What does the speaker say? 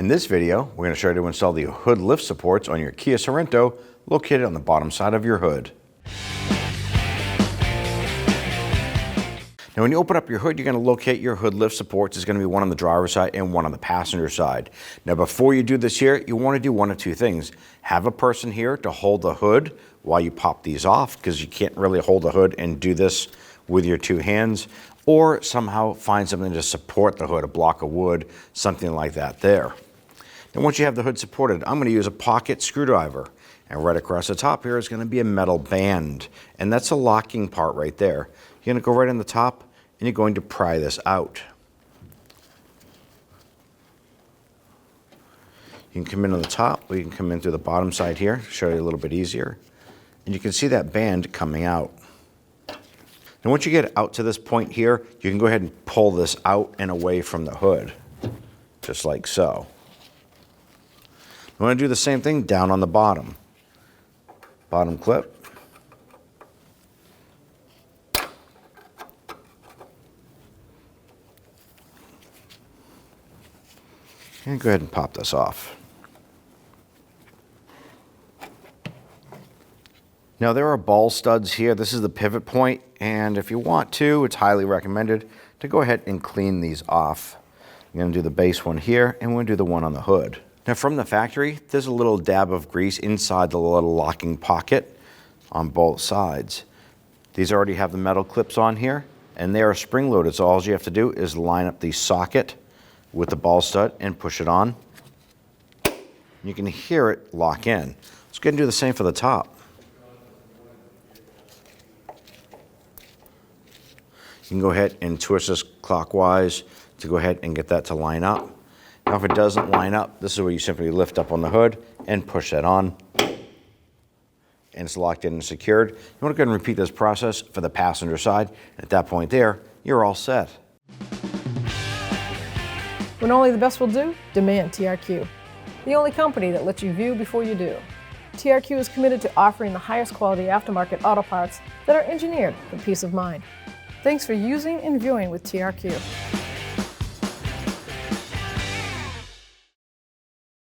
In this video, we're going to show you how to install the hood lift supports on your Kia Sorento located on the bottom side of your hood. Now when you open up your hood, you're going to locate your hood lift supports. There's going to be one on the driver's side and one on the passenger side. Now before you do this here, you want to do one of two things. Have a person here to hold the hood while you pop these off, because you can't really hold the hood and do this with your two hands, or somehow find something to support the hood, a block of wood, something like that there. And once you have the hood supported, I'm going to use a pocket screwdriver. And right across the top here is going to be a metal band. And that's a locking part right there. You're going to go right on the top and you're going to pry this out. You can come in on the top, or you can come in through the bottom side here, to show you a little bit easier. And you can see that band coming out. And once you get out to this point here, you can go ahead and pull this out and away from the hood, just like so. You want to do the same thing down on the bottom. Bottom clip. And go ahead and pop this off. Now there are ball studs here. This is the pivot point, and if you want to, it's highly recommended to go ahead and clean these off. I'm going to do the base one here, and we're going to do the one on the hood. Now from the factory, there's a little dab of grease inside the little locking pocket on both sides. These already have the metal clips on here, and they are spring loaded, so all you have to do is line up the socket with the ball stud and push it on. You can hear it lock in. Let's go ahead and do the same for the top. You can go ahead and twist this clockwise to go ahead and get that to line up. Now if it doesn't line up, this is where you simply lift up on the hood and push that on. And it's locked in and secured. You want to go ahead and repeat this process for the passenger side. And at that point there, you're all set. When only the best will do, demand TRQ. The only company that lets you view before you do. TRQ is committed to offering the highest quality aftermarket auto parts that are engineered for peace of mind. Thanks for using and viewing with TRQ.